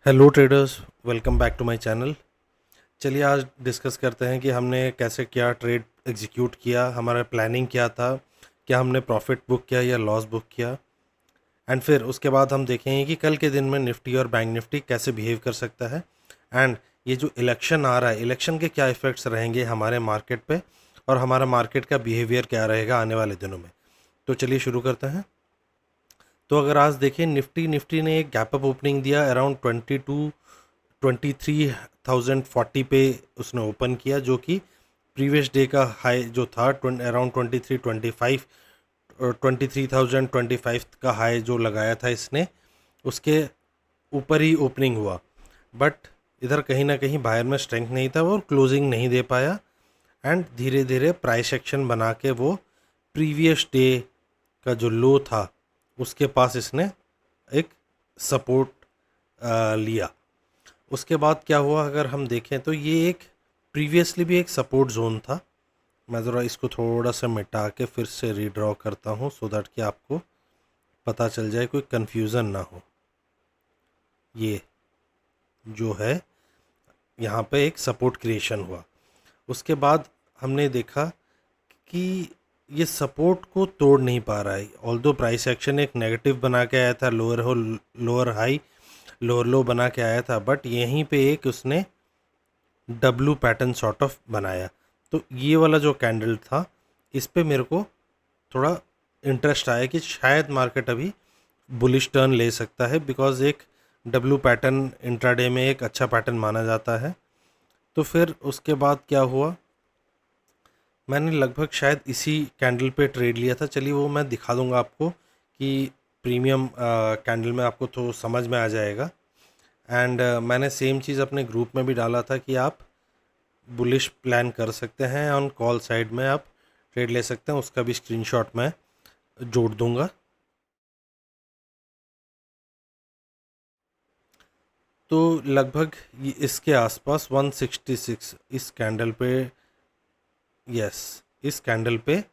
Hello traders, welcome back to my channel. चलिए आज discuss करते हैं कि हमने कैसे क्या ट्रेड एग्जीक्यूट किया, हमारा प्लानिंग क्या था, क्या हमने प्रॉफिट बुक किया या लॉस बुक किया। एंड फिर उसके बाद हम देखेंगे कि कल के दिन में निफ्टी और बैंक निफ्टी कैसे बिहेव कर सकता है। एंड ये जो इलेक्शन आ रहा है, इलेक्शन के क्या इफ़ेक्ट्स रहेंगे हमारे मार्केट पे और हमारा मार्केट का बिहेवियर क्या रहेगा आने वाले दिनों में। तो चलिए शुरू करते हैं। तो अगर आज देखें निफ्टी ने एक गैप अप ओपनिंग दिया अराउंड 23,040 पे उसने ओपन किया, जो कि प्रीवियस डे का हाई जो था अराउंड 23,025 और 23,025 का हाई जो लगाया था इसने, उसके ऊपर ही ओपनिंग हुआ। बट इधर कहीं ना कहीं बाहर में स्ट्रेंथ नहीं था, वो क्लोजिंग नहीं दे पाया। एंड धीरे धीरे प्राइस एक्शन बना के वो प्रीवियस डे का जो लो था उसके पास इसने एक सपोर्ट लिया। उसके बाद क्या हुआ, अगर हम देखें तो ये एक प्रीवियसली भी एक सपोर्ट जोन था। मैं ज़रा इसको थोड़ा सा मिटा के फिर से रीड्रॉ करता हूँ सो दैट कि आपको पता चल जाए, कोई कन्फ्यूज़न ना हो। ये जो है यहाँ पे एक सपोर्ट क्रिएशन हुआ। उसके बाद हमने देखा कि ये सपोर्ट को तोड़ नहीं पा रहा है। ऑल्दो प्राइस एक्शन एक नेगेटिव बना के आया था, लोअर हो लोअर हाई लोअर लो बना के आया था, बट यहीं पे एक उसने डब्लू पैटर्न सॉर्ट ऑफ बनाया। तो ये वाला जो कैंडल था, इस पे मेरे को थोड़ा इंटरेस्ट आया कि शायद मार्केट अभी बुलिश टर्न ले सकता है, बिकॉज एक डब्लू पैटर्न इंट्राडे में एक अच्छा पैटर्न माना जाता है। तो फिर उसके बाद क्या हुआ, मैंने लगभग शायद इसी कैंडल पे ट्रेड लिया था। चलिए वो मैं दिखा दूंगा आपको कि प्रीमियम कैंडल में आपको तो समझ में आ जाएगा। एंड मैंने सेम चीज़ अपने ग्रुप में भी डाला था कि आप बुलिश प्लान कर सकते हैं, ऑन कॉल साइड में आप ट्रेड ले सकते हैं। उसका भी स्क्रीनशॉट मैं जोड़ दूंगा। तो लगभग ये इसके आसपास 166 इस कैंडल पे, यस इस कैंडल पे,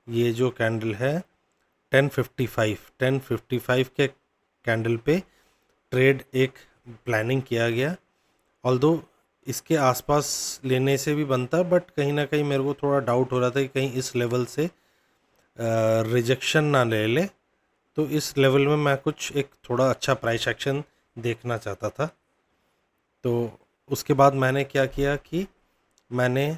ये जो कैंडल है 1055 के कैंडल पे ट्रेड एक प्लानिंग किया गया। ऑल्दो इसके आसपास लेने से भी बनता, बट कहीं ना कहीं मेरे को थोड़ा डाउट हो रहा था कि कहीं इस लेवल से रिजेक्शन ना ले ले। तो इस लेवल में मैं कुछ एक थोड़ा अच्छा प्राइस एक्शन देखना चाहता था। तो उसके बाद मैंने क्या किया कि मैंने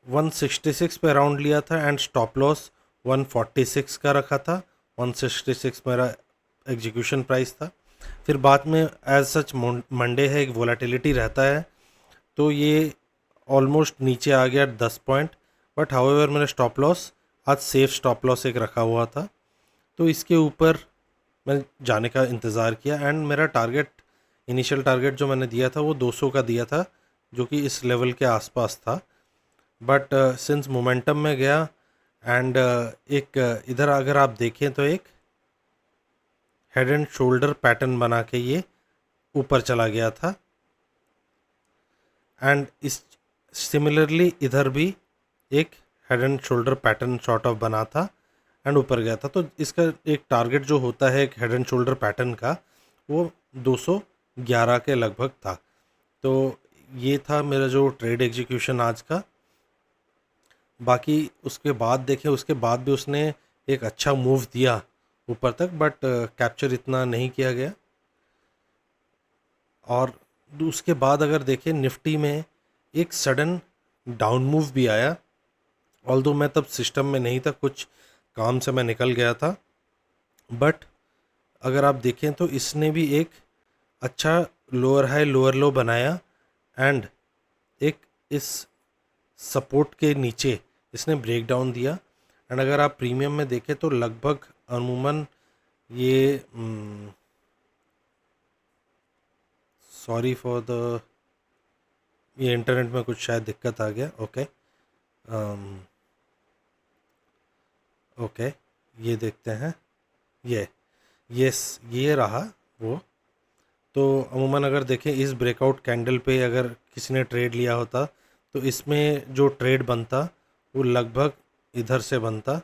166 पे राउंड लिया था एंड स्टॉप लॉस 146 का रखा था। 166 मेरा एग्जीक्यूशन प्राइस था। फिर बाद में एज सच मंडे है, एक वोलेटिलिटी रहता है, तो ये ऑलमोस्ट नीचे आ गया 10 पॉइंट। बट हाउएवर मेरा स्टॉप लॉस आज सेफ स्टॉप लॉस एक रखा हुआ था, तो इसके ऊपर मैं जाने का इंतज़ार किया। एंड मेरा टारगेट, इनिशियल टारगेट जो मैंने दिया था वो 200 का दिया था, जो कि इस लेवल के आसपास था। बट सिंस मोमेंटम में गया एंड एक इधर अगर आप देखें तो एक हेड एंड शोल्डर पैटर्न बना के ये ऊपर चला गया था। एंड इस सिमिलरली इधर भी एक head and shoulder pattern sort of बना था एंड ऊपर गया था। तो इसका एक टारगेट जो होता है एक हेड एंड शोल्डर पैटर्न का, वो 211 के लगभग था। तो ये था मेरा जो ट्रेड एग्जीक्यूशन आज का। बाकी उसके बाद देखें, उसके बाद भी उसने एक अच्छा मूव दिया ऊपर तक, बट कैप्चर इतना नहीं किया गया। और उसके बाद अगर देखें निफ्टी में एक सडन डाउन मूव भी आया। ऑल्दो मैं तब सिस्टम में नहीं था, कुछ काम से मैं निकल गया था, बट अगर आप देखें तो इसने भी एक अच्छा लोअर हाई लोअर लो बनाया एंड एक इस सपोर्ट के नीचे इसने ब्रेक डाउन दिया। एंड अगर आप प्रीमियम में देखें तो लगभग अमूमन ये सॉरी फॉर द, ये इंटरनेट में कुछ शायद दिक्कत आ गया। ओके ओके, ये देखते हैं। ये यस ये रहा वो। तो अमूमन अगर देखें इस ब्रेकआउट कैंडल पे अगर किसी ने ट्रेड लिया होता तो इसमें जो ट्रेड बनता वो लगभग इधर से बनता।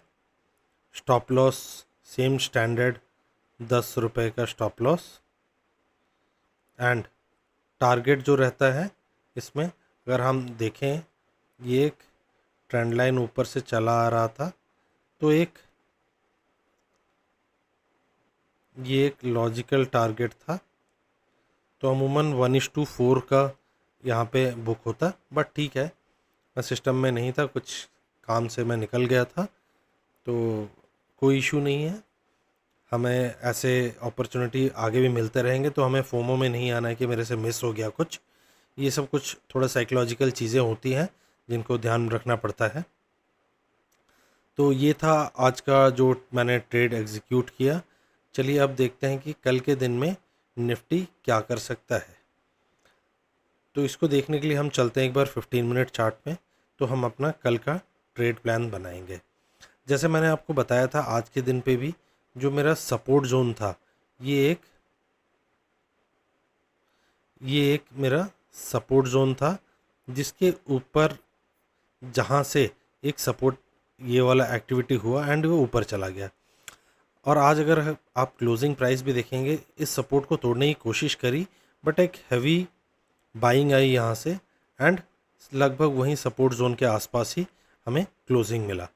स्टॉप लॉस सेम स्टैंडर्ड 10 रुपए का स्टॉप लॉस एंड टारगेट जो रहता है इसमें, अगर हम देखें, ये एक ट्रेंड लाइन ऊपर से चला आ रहा था, तो ये एक लॉजिकल टारगेट था। तो अमूमन 1:4 का यहाँ पे बुक होता, बट ठीक है, मैं सिस्टम में नहीं था, कुछ काम से मैं निकल गया था, तो कोई इशू नहीं है। हमें ऐसे अपॉर्चुनिटी आगे भी मिलते रहेंगे, तो हमें फोमो में नहीं आना है कि मेरे से मिस हो गया कुछ। ये सब कुछ थोड़ा साइकोलॉजिकल चीज़ें होती हैं जिनको ध्यान रखना पड़ता है। तो ये था आज का जो मैंने ट्रेड एग्जीक्यूट किया। चलिए अब देखते हैं कि कल के दिन में निफ्टी क्या कर सकता है। तो इसको देखने के लिए हम चलते हैं एक बार 15 मिनट चार्ट में, तो हम अपना कल का ट्रेड प्लान बनाएंगे। जैसे मैंने आपको बताया था, आज के दिन पे भी जो मेरा सपोर्ट जोन था, ये एक मेरा सपोर्ट जोन था, जिसके ऊपर जहाँ से एक सपोर्ट ये वाला एक्टिविटी हुआ एंड वो ऊपर चला गया। और आज अगर आप क्लोजिंग प्राइस भी देखेंगे, इस सपोर्ट को तोड़ने की कोशिश करी, बट एक हैवी बाइंग आई यहाँ से एंड लगभग वहीं सपोर्ट जोन के आसपास ही हमें क्लोजिंग मिला।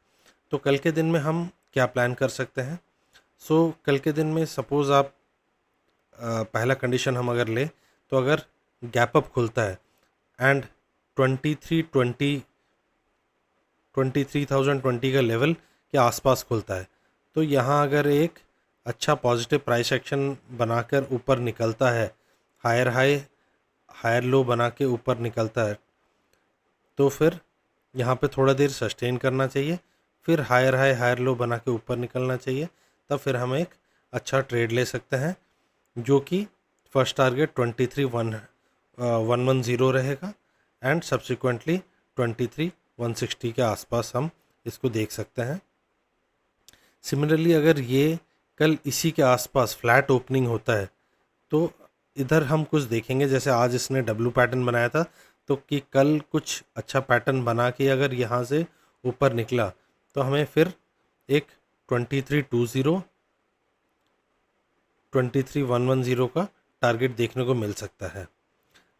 तो कल के दिन में हम क्या प्लान कर सकते हैं? कल के दिन में सपोज़ आप पहला कंडीशन हम अगर ले, तो अगर गैप अप खुलता है एंड 23,020 का लेवल के आसपास खुलता है, तो यहाँ अगर एक अच्छा पॉजिटिव प्राइस एक्शन बनाकर ऊपर निकलता है, हायर हाई हायर लो बना के ऊपर निकलता है, तो फिर यहाँ पे थोड़ा देर सस्टेन करना चाहिए, फिर हायर हाई हायर लो बना के ऊपर निकलना चाहिए, तब फिर हम एक अच्छा ट्रेड ले सकते हैं, जो कि फर्स्ट टारगेट 23,110 रहेगा एंड सब्सिक्वेंटली 23,160 के आसपास हम इसको देख सकते हैं। सिमिलरली अगर ये कल इसी के आसपास फ्लैट ओपनिंग होता है, तो इधर हम कुछ देखेंगे, जैसे आज इसने डब्ल्यू पैटर्न बनाया था, तो कि कल कुछ अच्छा पैटर्न बना के अगर यहाँ से ऊपर निकला, तो हमें फिर एक 23,110 का टारगेट देखने को मिल सकता है।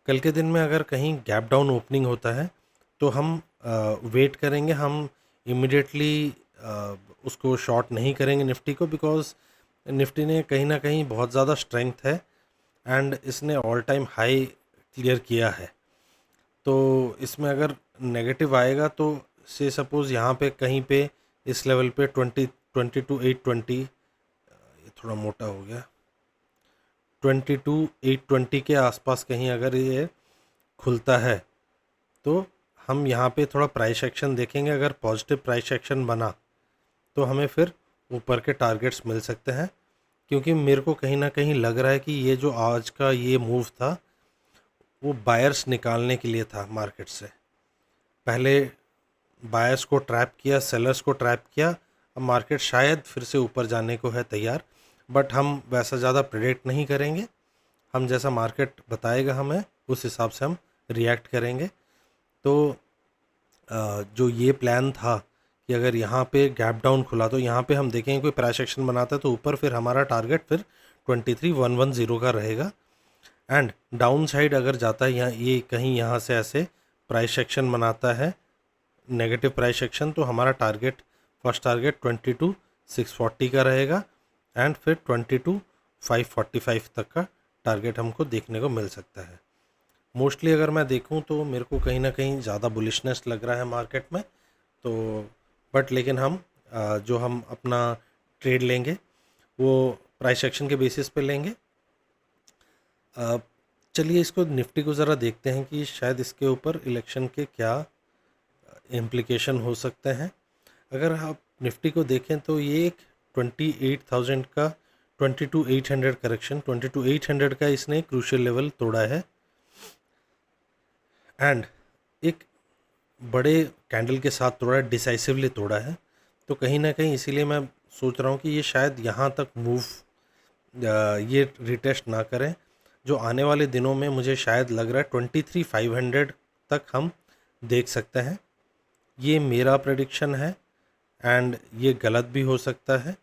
कल के दिन में अगर कहीं गैप डाउन ओपनिंग होता है, तो हम वेट करेंगे, हम इमिडिएटली उसको शॉर्ट नहीं करेंगे निफ्टी को, बिकॉज निफ्टी ने कहीं ना कहीं बहुत ज़्यादा स्ट्रेंथ है एंड इसने ऑल टाइम हाई क्लियर किया है। तो इसमें अगर नेगेटिव आएगा, तो से सपोज़ यहाँ पे कहीं पे इस लेवल पे 22,820, ये थोड़ा मोटा हो गया, 22,820 के आसपास कहीं अगर ये खुलता है, तो हम यहाँ पे थोड़ा प्राइस एक्शन देखेंगे। अगर पॉजिटिव प्राइस एक्शन बना, तो हमें फिर ऊपर के टारगेट्स मिल सकते हैं, क्योंकि मेरे को कहीं ना कहीं लग रहा है कि ये जो आज का ये मूव था, वो बायर्स निकालने के लिए था मार्केट से। पहले बायर्स को ट्रैप किया, सेलर्स को ट्रैप किया, अब मार्केट शायद फिर से ऊपर जाने को है तैयार, बट हम वैसा ज़्यादा प्रेडिक्ट नहीं करेंगे। हम जैसा मार्केट बताएगा हमें, उस हिसाब से हम रिएक्ट करेंगे। तो जो ये प्लान था कि अगर यहाँ पे गैप डाउन खुला, तो यहाँ पे हम देखेंगे कोई प्राइस एक्शन बनाता है, तो ऊपर फिर हमारा टारगेट फिर 23,110 का रहेगा। एंड डाउन साइड अगर जाता है, यहाँ ये कहीं यहाँ से ऐसे प्राइस एक्शन बनाता है, नेगेटिव प्राइस एक्शन, तो हमारा टारगेट फर्स्ट टारगेट 22,640 का रहेगा एंड फिर 22,545 तक का टारगेट हमको देखने को मिल सकता है। मोस्टली अगर मैं देखूं, तो मेरे को कहीं ना कहीं ज़्यादा बुलिशनेस लग रहा है मार्केट में, तो बट लेकिन हम जो हम अपना ट्रेड लेंगे, वो प्राइस एक्शन के बेसिस पे लेंगे। चलिए इसको निफ्टी को ज़रा देखते हैं कि शायद इसके ऊपर इलेक्शन के क्या इम्प्लीकेशन हो सकते हैं। अगर आप निफ्टी को देखें, तो ये एक 28,000 का 22,800 करेक्शन, 22,800 का इसने क्रूशियल लेवल तोड़ा है एंड एक बड़े कैंडल के साथ तोड़ा है, डिसाइसिवली तोड़ा है। तो कहीं ना कहीं इसीलिए मैं सोच रहा हूँ कि ये शायद यहाँ तक मूव ये रिटेस्ट ना करें। जो आने वाले दिनों में मुझे शायद लग रहा है 23,500 तक हम देख सकते हैं। ये मेरा प्रेडिक्शन है एंड ये गलत भी हो सकता है,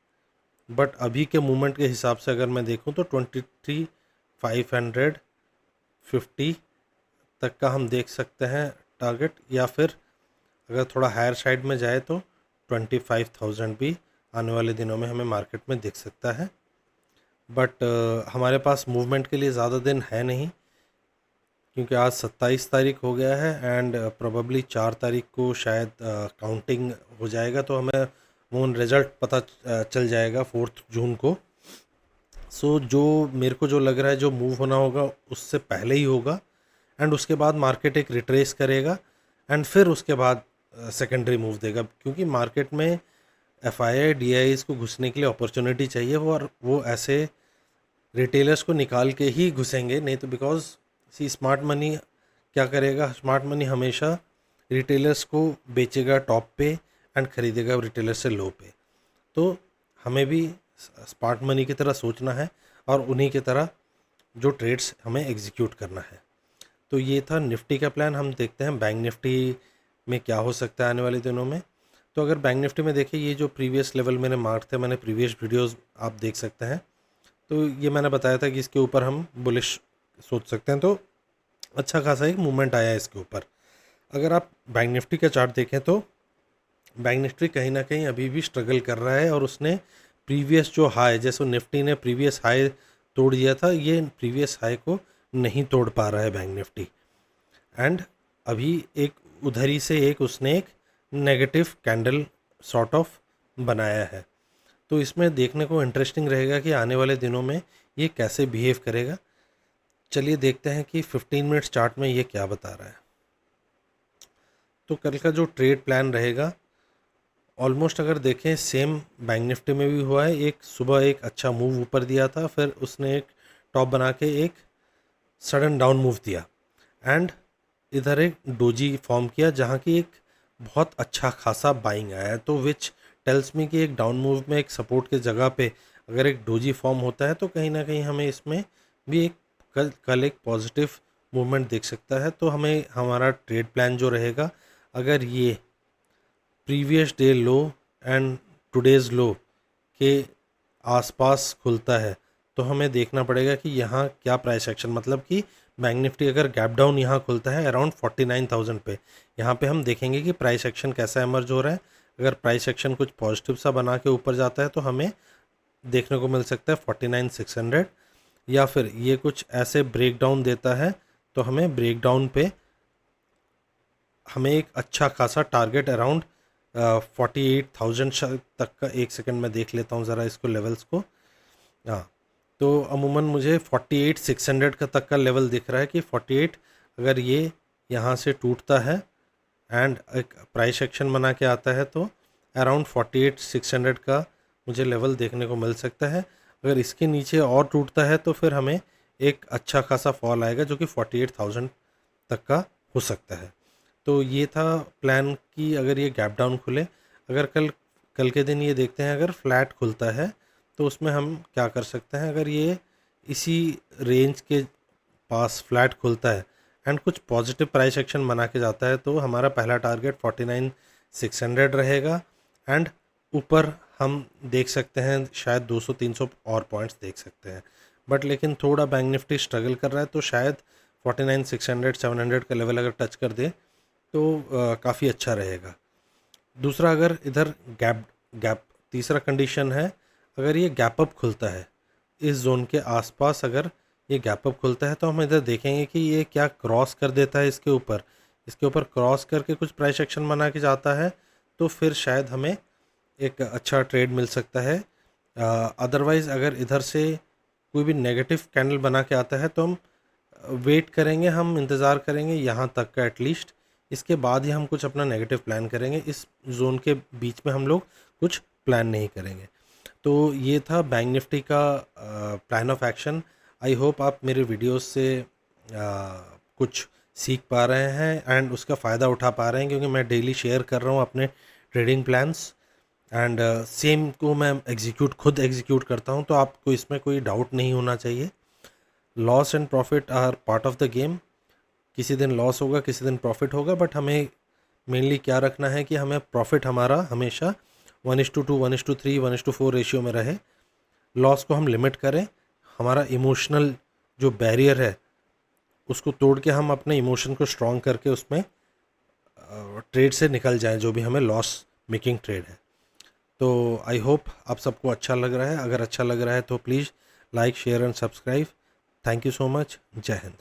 बट अभी के मूवमेंट के हिसाब से अगर मैं देखूं, तो 23,500 50 तक का हम देख सकते हैं टारगेट, या फिर अगर थोड़ा हायर साइड में जाए तो 25,000 भी आने वाले दिनों में हमें मार्केट में दिख सकता है। बट हमारे पास मूवमेंट के लिए ज़्यादा दिन है नहीं, क्योंकि आज 27 तारीख हो गया है एंड प्रोबेबली 4 तारीख को शायद काउंटिंग हो जाएगा, तो हमें वो रिज़ल्ट पता चल जाएगा 4 जून को। सो जो मेरे को जो लग रहा है जो मूव होना होगा उससे पहले ही होगा, एंड उसके बाद मार्केट एक रिट्रेस करेगा एंड फिर उसके बाद सेकेंडरी मूव देगा, क्योंकि मार्केट में एफआईआई डीआईज को घुसने के लिए अपॉर्चुनिटी चाहिए और वो ऐसे रिटेलर्स को निकाल के ही घुसेंगे, नहीं तो बिकॉज सी स्मार्ट मनी क्या करेगा, स्मार्ट मनी हमेशा रिटेलर्स को बेचेगा टॉप पे एंड खरीदेगा रिटेलर से लो पे। तो हमें भी स्मार्ट मनी की तरह सोचना है और उन्हीं की तरह जो ट्रेड्स हमें एग्जीक्यूट करना है। तो ये था निफ्टी का प्लान। हम देखते हैं बैंक निफ्टी में क्या हो सकता है आने वाले दिनों में। तो अगर बैंक निफ्टी में देखें, ये जो प्रीवियस लेवल मैंने मार्क थे, मैंने प्रीवियस वीडियोस आप देख सकते हैं, तो ये मैंने बताया था कि इसके ऊपर हम बुलिश सोच सकते हैं, तो अच्छा खासा एक मूवमेंट आया है इसके ऊपर। अगर आप बैंक निफ्टी का चार्ट देखें तो बैंक निफ्टी कहीं ना कहीं अभी भी स्ट्रगल कर रहा है, और उसने प्रीवियस जो हाई, जैसे निफ्टी ने प्रीवियस हाई तोड़ दिया था, ये प्रीवियस हाई को नहीं तोड़ पा रहा है बैंक निफ्टी, एंड अभी एक उधर ही से एक उसने एक नेगेटिव कैंडल सॉर्ट ऑफ बनाया है। तो इसमें देखने को इंटरेस्टिंग रहेगा कि आने वाले दिनों में ये कैसे बिहेव करेगा। चलिए देखते हैं कि 15 मिनट्स चार्ट में ये क्या बता रहा है। तो कल का जो ट्रेड प्लान रहेगा, ऑलमोस्ट अगर देखें सेम बैंक निफ्टी में भी हुआ है। एक सुबह एक अच्छा मूव ऊपर दिया था, फिर उसने एक टॉप बना के एक सडन डाउन मूव दिया, एंड इधर एक डोजी फॉर्म किया जहाँ की एक बहुत अच्छा खासा बाइंग आया है। तो विच टेल्स मी कि एक डाउन मूव में एक सपोर्ट के जगह पे अगर एक डोजी फॉर्म होता है, तो कहीं ना कहीं हमें इसमें भी एक कल एक पॉजिटिव मूवमेंट दिख सकता है। तो हमें हमारा ट्रेड प्लान जो रहेगा, अगर ये previous day low and today's low के आसपास खुलता है, तो हमें देखना पड़ेगा कि यहाँ क्या प्राइस एक्शन, मतलब कि बैंक निफ्टी अगर गैप डाउन यहाँ खुलता है अराउंड 49,000 पे, यहाँ पे हम देखेंगे कि प्राइस एक्शन कैसा एमर्ज हो रहा है। अगर प्राइस एक्शन कुछ पॉजिटिव सा बना के ऊपर जाता है, तो हमें देखने को मिल सकता है 49,600, या फिर ये कुछ ऐसे ब्रेक डाउन देता है तो हमें ब्रेक डाउन पे हमें एक अच्छा खासा टारगेट अराउंड 48,000 तक का, एक सेकंड में देख लेता हूँ ज़रा इसको लेवल्स को। हाँ, तो अमूमन मुझे 48,600 का तक का लेवल दिख रहा है कि 48 अगर ये यहाँ से टूटता है एंड एक प्राइस एक्शन बना के आता है, तो अराउंड 48,600 का मुझे लेवल देखने को मिल सकता है। अगर इसके नीचे और टूटता है तो फिर हमें एक अच्छा खासा फॉल आएगा जो कि 48,000 तक का हो सकता है। तो ये था प्लान कि अगर ये गैप डाउन खुले, अगर कल के दिन ये देखते हैं अगर फ्लैट खुलता है तो उसमें हम क्या कर सकते हैं। अगर ये इसी रेंज के पास फ्लैट खुलता है एंड कुछ पॉजिटिव प्राइस एक्शन बना के जाता है, तो हमारा पहला टारगेट 49,600 रहेगा, एंड ऊपर हम देख सकते हैं शायद 200-300 और पॉइंट्स देख सकते हैं। बट लेकिन थोड़ा बैंक निफ्टी स्ट्रगल कर रहा है, तो शायद 49,600-700 का लेवल अगर टच कर दे तो काफ़ी अच्छा रहेगा। दूसरा, अगर इधर गैप तीसरा कंडीशन है, अगर ये गैप अप खुलता है इस जोन के आसपास, अगर ये गैप अप खुलता है तो हम इधर देखेंगे कि ये क्या क्रॉस कर देता है इसके ऊपर क्रॉस करके कुछ प्राइस एक्शन बना के जाता है, तो फिर शायद हमें एक अच्छा ट्रेड मिल सकता है। अदरवाइज़ अगर इधर से कोई भी नेगेटिव कैंडल बना के आता है तो हम वेट करेंगे, हम इंतज़ार करेंगे यहाँ तक का एटलीस्ट, इसके बाद ही हम कुछ अपना नेगेटिव प्लान करेंगे। इस जोन के बीच में हम लोग कुछ प्लान नहीं करेंगे। तो ये था बैंक निफ्टी का plan of action. I hope आप मेरे वीडियोस से कुछ सीख पा रहे हैं एंड उसका फ़ायदा उठा पा रहे हैं, क्योंकि मैं डेली शेयर कर रहा हूँ अपने ट्रेडिंग प्लान्स, एंड सेम को मैं खुद एग्जीक्यूट करता हूँ, तो आपको इसमें कोई डाउट नहीं होना चाहिए। Loss and profit are part of the game. किसी दिन लॉस होगा, किसी दिन प्रॉफिट होगा, बट हमें मेनली क्या रखना है कि हमें प्रॉफिट हमारा हमेशा 1:2, 1:3, 1:4 रेशियो में रहे। लॉस को हम लिमिट करें। हमारा इमोशनल जो बैरियर है उसको तोड़ के हम अपने इमोशन को स्ट्रॉन्ग करके उसमें ट्रेड से निकल जाएं, जो भी हमें लॉस मेकिंग ट्रेड है। तो आई होप आप सबको अच्छा लग रहा है। अगर अच्छा लग रहा है तो please like, share and subscribe. Thank you so much. जय हिंद।